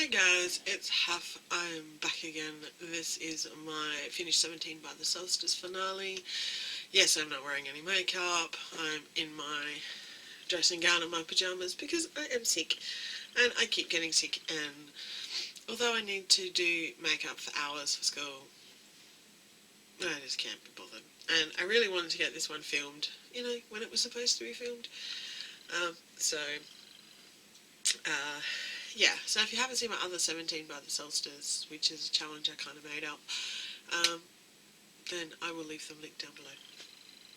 Hey guys, it's Huff. I'm back again. This is my Finish 17 by the Solstice finale. Yes, I'm not wearing any makeup. I'm in my dressing gown and my pyjamas because I am sick and I keep getting sick, and although I need to do makeup for hours for school, I just can't be bothered. And I really wanted to get this one filmed, when it was supposed to be filmed. So if you haven't seen my other 17 by the Solstice, which is a challenge I kind of made up, then I will leave them linked down below.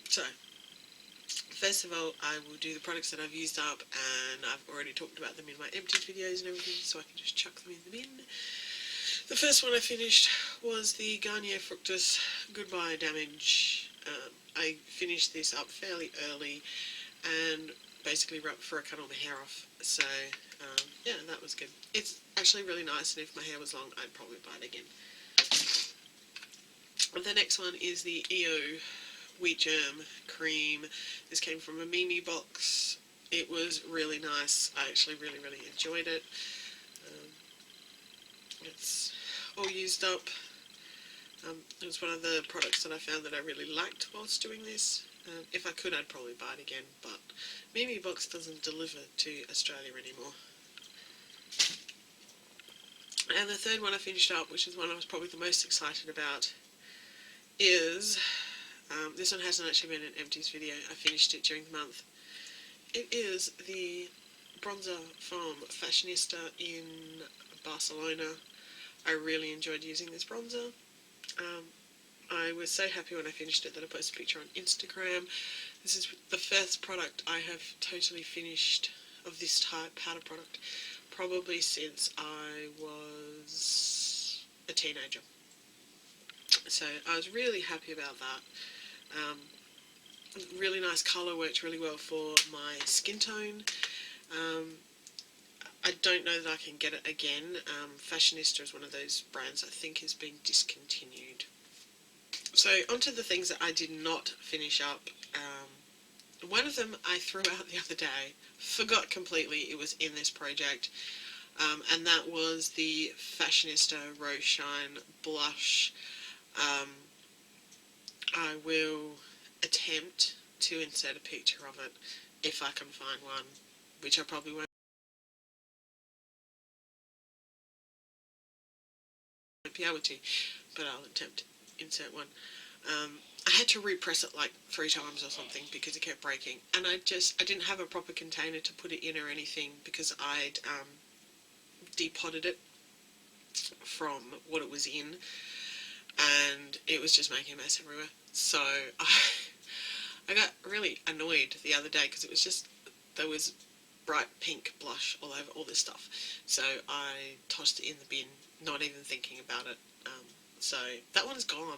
So, first of all, I will do the products that I've used up, and I've already talked about them in my empties videos and everything, so I can just chuck them in the bin. The first one I finished was the Garnier Fructis Goodbye Damage. I finished this up fairly early and basically right before I cut all my hair off, so yeah, that was good. It's actually really nice, and if my hair was long, I'd probably buy it again. The next one is the EO Wheat Germ Cream. This came from a Mimi box. It was really nice. I actually really enjoyed it. It's all used up. It was one of the products that I found that I really liked whilst doing this. If I could, I'd probably buy it again, but Mimi box doesn't deliver to Australia anymore. And the third one I finished up, which is one I was probably the most excited about, is, this one hasn't actually been an empties video, I finished it during the month. It is the bronzer from Fashionista in Barcelona. I really enjoyed using this bronzer. I was so happy when I finished it that I posted a picture on Instagram. This is the first product I have totally finished of this type powder product probably since I was a teenager. So I was really happy about that. Really nice colour, worked really well for my skin tone. I don't know that I can get it again. Fashionista is one of those brands I think is being discontinued. So onto the things that I did not finish up. One of them I threw out the other day, forgot completely it was in this project, and that was the Fashionista Rose Shine Blush. I will attempt to insert a picture of it if I can find one, which I probably won't be able to, but I'll attempt to insert one. I had to repress it like 3 times or something because it kept breaking, and I didn't have a proper container to put it in or anything because I'd depotted it from what it was in, and it was just making a mess everywhere. So I got really annoyed the other day because it was just, there was bright pink blush all over all this stuff, so I tossed it in the bin, not even thinking about it. So that one's gone.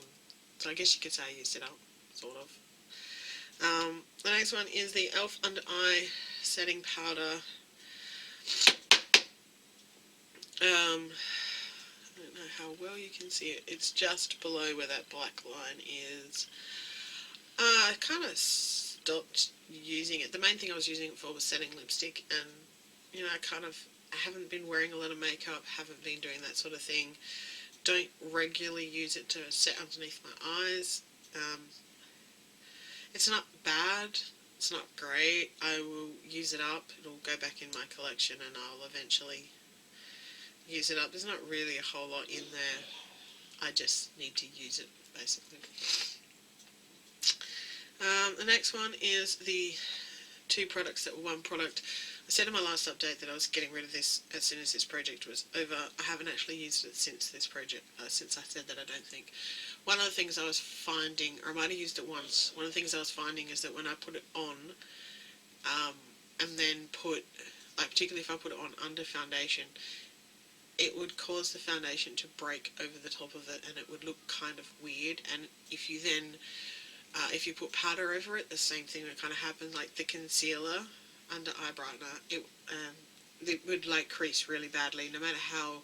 So I guess you could say I used it up, sort of. The next one is the e.l.f. Under Eye Setting Powder. I don't know how well you can see it. It's just below where that black line is. I kind of stopped using it. The main thing I was using it for was setting lipstick, and, I haven't been wearing a lot of makeup, haven't been doing that sort of thing. Don't regularly use it to set underneath my eyes. It's not bad, it's not great. I will use it up, it'll go back in my collection, and I'll eventually use it up. There's not really a whole lot in there, I just need to use it, basically. The next one is the 2 products that were one product. I said in my last update that I was getting rid of this as soon as this project was over. I haven't actually used it since this project, since I said that, I don't think. One of the things I was finding, or I might have used it once, one of the things I was finding is that when I put it on, and then particularly if I put it on under foundation, it would cause the foundation to break over the top of it, and it would look kind of weird. And if you then, if you put powder over it, the same thing would kind of happen, like the concealer under eye brightener, it would like crease really badly no matter how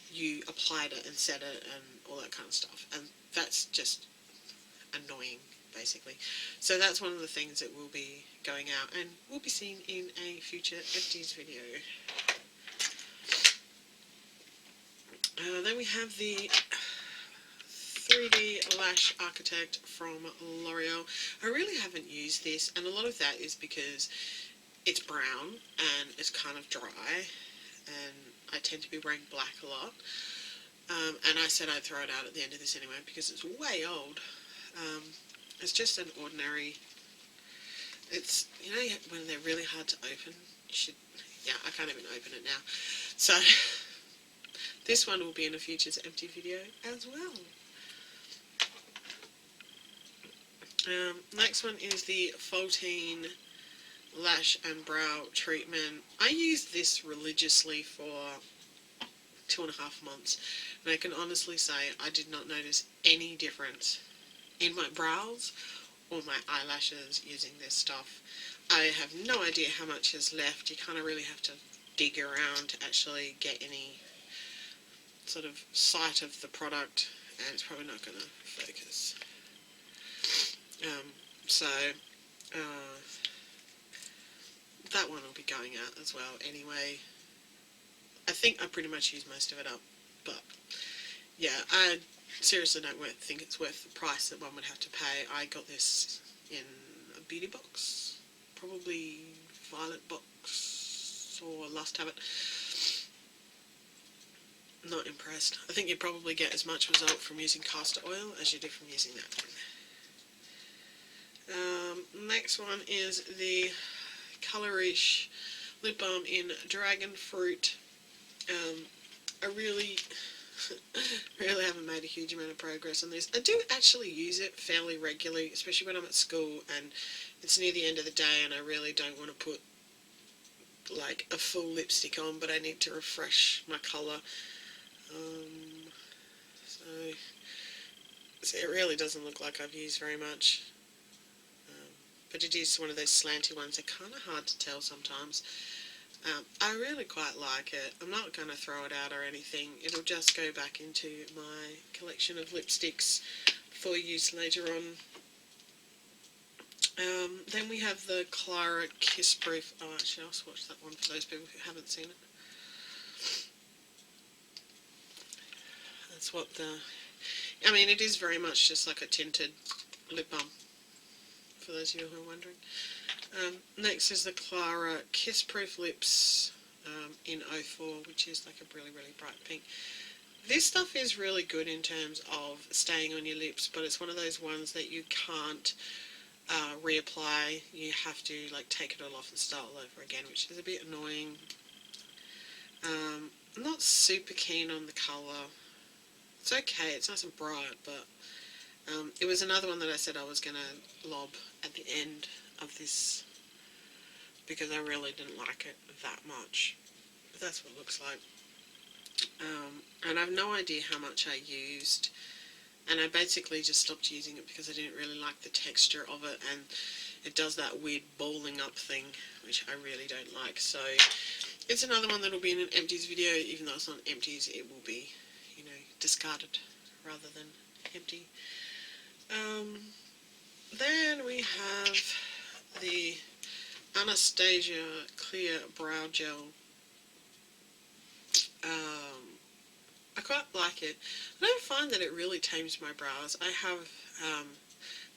you applied it and set it and all that kind of stuff, and that's just annoying, basically. So that's one of the things that will be going out and will be seen in a future empties video. Then we have the 3D Lash Architect from L'Oreal. I really haven't used this, and a lot of that is because it's brown and it's kind of dry, and I tend to be wearing black a lot. And I said I'd throw it out at the end of this anyway because it's way old. It's just an ordinary, it's, you know, when they're really hard to open, you should, yeah, I can't even open it now. So, this one will be in a Futures Empty video as well. Next one is the Foltine Lash and Brow Treatment. I used this religiously for 2.5 months, and I can honestly say I did not notice any difference in my brows or my eyelashes using this stuff. I have no idea how much is left. You kind of really have to dig around to actually get any sort of sight of the product, and it's probably not going to focus. That one will be going out as well anyway. I think I pretty much used most of it up, but yeah, I seriously don't think it's worth the price that one would have to pay. I got this in a beauty box, probably Violet box or Lust Habit. Not impressed. I think you probably get as much result from using castor oil as you do from using that one. Next one is the Colorish Lip Balm in Dragonfruit. I really haven't made a huge amount of progress on this. I do actually use it fairly regularly, especially when I'm at school and it's near the end of the day and I really don't want to put like a full lipstick on, but I need to refresh my colour. So it really doesn't look like I've used very much. But it is one of those slanty ones. They're kind of hard to tell sometimes. I really quite like it. I'm not going to throw it out or anything. It'll just go back into my collection of lipsticks for use later on. Then we have the Clara Kiss Proof. Oh, actually, I'll swatch that one for those people who haven't seen it. That's what I mean, it is very much just like a tinted lip balm, for those of you who are wondering. Next is the Clara Kiss Proof Lips in 04, which is like a really, really bright pink. This stuff is really good in terms of staying on your lips, but it's one of those ones that you can't reapply. You have to like take it all off and start all over again, which is a bit annoying. I'm not super keen on the colour. It's okay, it's nice and bright, but it was another one that I said I was going to lob at the end of this because I really didn't like it that much. But that's what it looks like. And I have no idea how much I used, and I basically just stopped using it because I didn't really like the texture of it, and it does that weird balling up thing, which I really don't like. So it's another one that will be in an empties video. Even though it's not empties, it will be, you know, discarded rather than empty. Then we have the Anastasia Clear Brow Gel. I quite like it. I don't find that it really tames my brows. I have,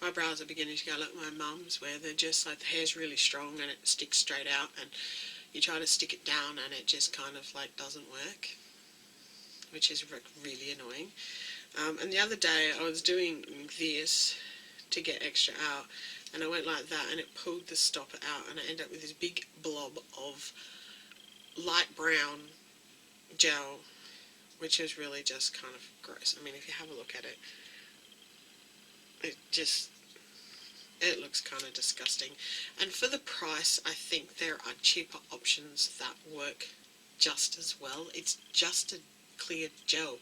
my brows are beginning to go like my mum's, where they're just like the hair's really strong and it sticks straight out, and you try to stick it down and it just kind of like doesn't work, which is really annoying. And the other day I was doing this to get extra out, and I went like that and it pulled the stopper out, and I ended up with this big blob of light brown gel, which is really just kind of gross. I mean, if you have a look at it, it looks kind of disgusting. And for the price, I think there are cheaper options that work just as well. It's just a clear gel.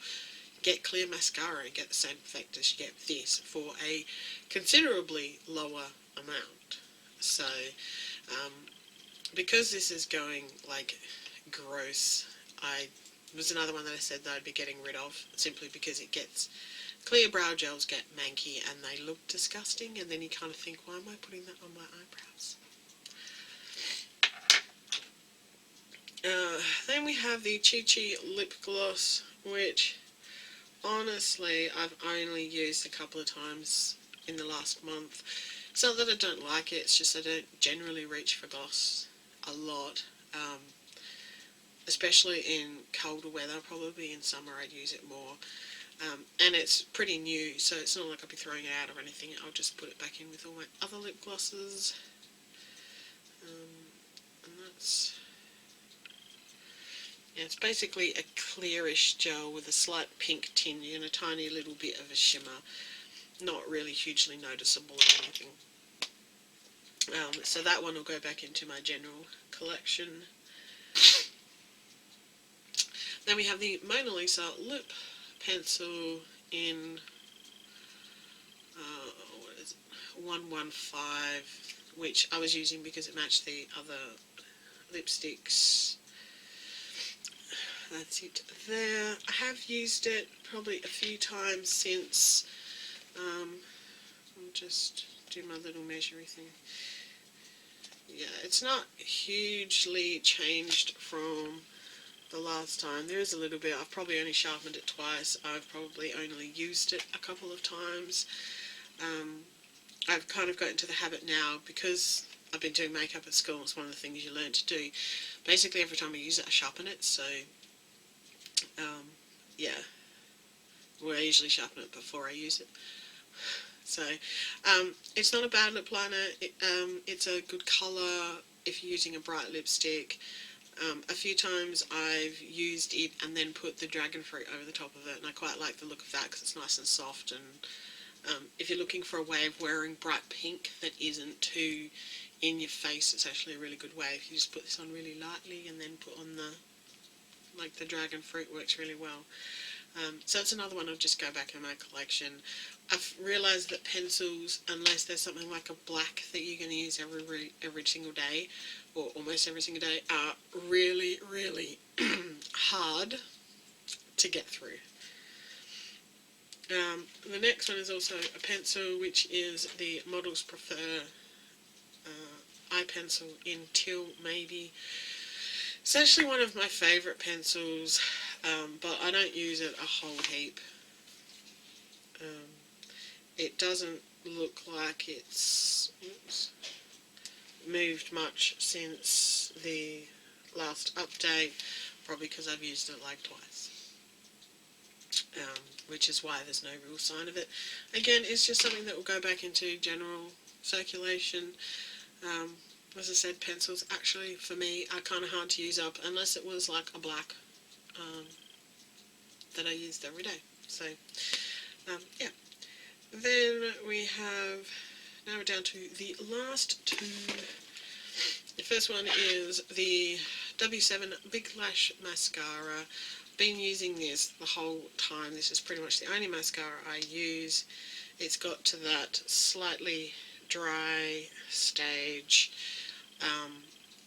Get clear mascara and get the same effect as you get this for a considerably lower amount. So, because this is going like gross, was another one that I said that I'd be getting rid of, simply because it gets, clear brow gels get manky and they look disgusting, and then you kind of think, why am I putting that on my eyebrows? Then we have the Chi Chi Lip Gloss, which honestly, I've only used a couple of times in the last month. It's not that I don't like it, it's just I don't generally reach for gloss a lot. Especially in colder weather, probably in summer I'd use it more. And it's pretty new, so it's not like I'll be throwing it out or anything. I'll just put it back in with all my other lip glosses. And that's... yeah, it's basically a clearish gel with a slight pink tinge and a tiny little bit of a shimmer. Not really hugely noticeable or anything. So that one will go back into my general collection. Then we have the Mona Lisa lip pencil in what is it? 115, which I was using because it matched the other lipsticks. That's it there. I have used it probably a few times since. I'll just do my little measuring thing. Yeah, it's not hugely changed from the last time. There is a little bit. I've probably only sharpened it twice. I've probably only used it a couple of times. I've kind of got into the habit now because I've been doing makeup at school. It's one of the things you learn to do. Basically every time I use it I sharpen it, so yeah, well, I usually sharpen it before I use it. So it's not a bad lip liner. It's a good colour if you're using a bright lipstick. A few times I've used it and then put the Dragonfruit over the top of it, and I quite like the look of that because it's nice and soft. And if you're looking for a way of wearing bright pink that isn't too in your face, it's actually a really good way. If you just put this on really lightly and then put on the Dragonfruit, works really well. So it's another one I'll just go back in my collection. I've realised that pencils, unless there's something like a black that you're going to use every single day, or almost every single day, are really, really hard to get through. The next one is also a pencil, which is the Models Prefer eye pencil in Teal Maybe. It's actually one of my favourite pencils, but I don't use it a whole heap. It doesn't look like it's moved much since the last update, probably because I've used it like twice, which is why there's no real sign of it. Again, it's just something that will go back into general circulation. As I said, pencils actually for me are kind of hard to use up unless it was like a black that I used every day. So yeah. Then we have, now we're down to the last two. The first one is the W7 Big Lash Mascara. Been using this the whole time. This is pretty much the only mascara I use. It's got to that slightly dry stage,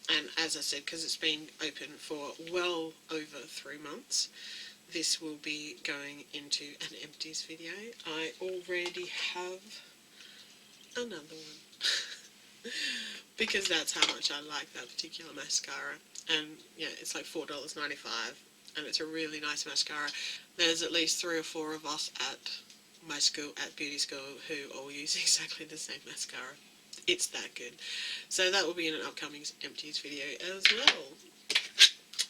and as I said, because it's been open for well over 3 months, this will be going into an empties video. I already have another one because that's how much I like that particular mascara. And yeah, it's like $4.95, and it's a really nice mascara. There's at least 3 or 4 of us at my school, at beauty school, who all use exactly the same mascara. It's that good. So that will be in an upcoming empties video as well.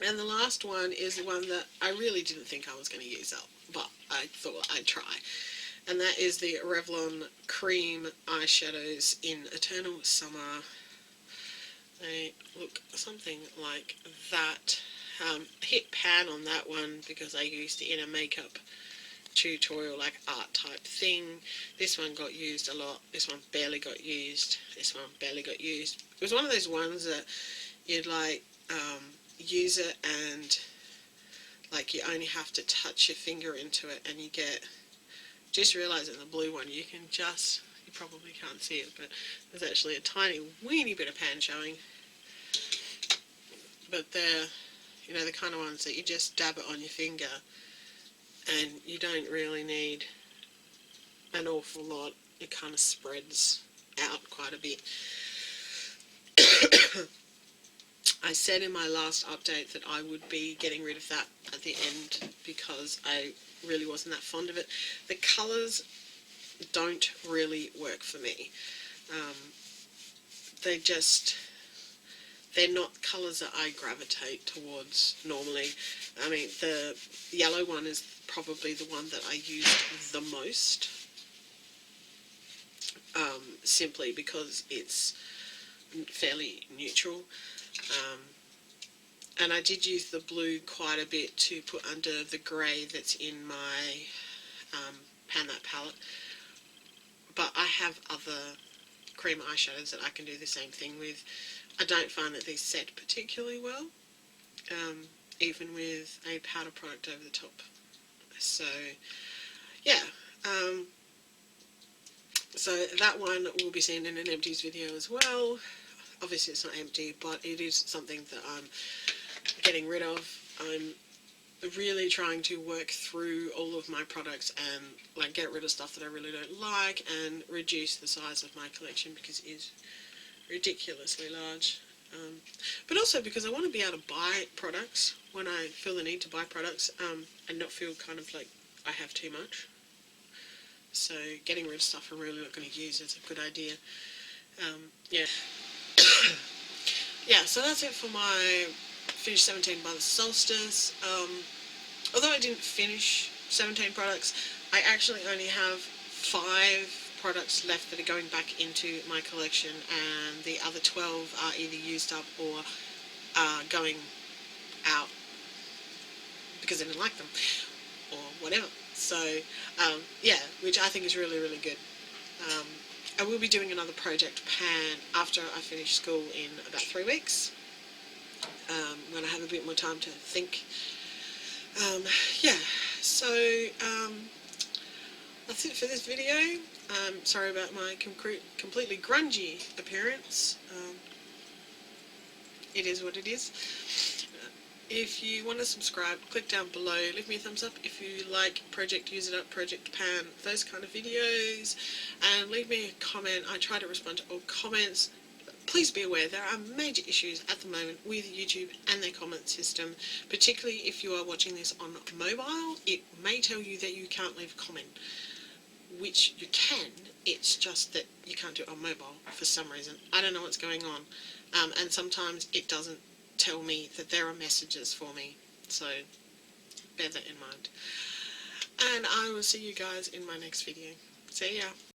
And the last one is the one that I really didn't think I was going to use up, but I thought I'd try. And that is the Revlon Cream Eyeshadows in Eternal Summer. They look something like that. I hit pan on that one because I used it in a makeup tutorial, like art type thing. This one got used a lot. This one barely got used. This one barely got used. It was one of those ones that you'd like use it and like you only have to touch your finger into it and you get, just realised in the blue one you can just, you probably can't see it, but there's actually a tiny weeny bit of pan showing. But they're, you know, the kind of ones that you just dab it on your finger and you don't really need an awful lot. It kind of spreads out quite a bit. I said in my last update that I would be getting rid of that at the end because I really wasn't that fond of it. The colours don't really work for me. They're not colours that I gravitate towards normally. I mean, the yellow one is probably the one that I use the most, simply because it's fairly neutral. And I did use the blue quite a bit to put under the grey that's in my Pan That palette. But I have other cream eyeshadows that I can do the same thing with. I don't find that these set particularly well, even with a powder product over the top. So, yeah. So that one will be seen in an empties video as well. Obviously it's not empty, but it is something that I'm getting rid of. I'm really trying to work through all of my products and like get rid of stuff that I really don't like and reduce the size of my collection because it is ridiculously large. But also because I want to be able to buy products when I feel the need to buy products, and not feel kind of like I have too much. So getting rid of stuff I'm really not going to use is a good idea. Yeah. Yeah, so that's it for my finish 17 by the Solstice. Although I didn't finish 17 products, I actually only have 5 products left that are going back into my collection, and the other 12 are either used up or going out because I didn't like them or whatever. So yeah, which I think is really, really good. I will be doing another project pan after I finish school in about 3 weeks, when I have a bit more time to think. Yeah, so that's it for this video. Sorry about my completely grungy appearance. It is what it is. If you want to subscribe, click down below, leave me a thumbs up if you like Project Use It Up, Project Pan, those kind of videos, and leave me a comment. I try to respond to all comments. Please be aware there are major issues at the moment with YouTube and their comment system, particularly if you are watching this on mobile. It may tell you that you can't leave a comment, which you can, it's just that you can't do it on mobile for some reason. I don't know what's going on, and sometimes it doesn't tell me that there are messages for me, so bear that in mind. And I will see you guys in my next video. See ya!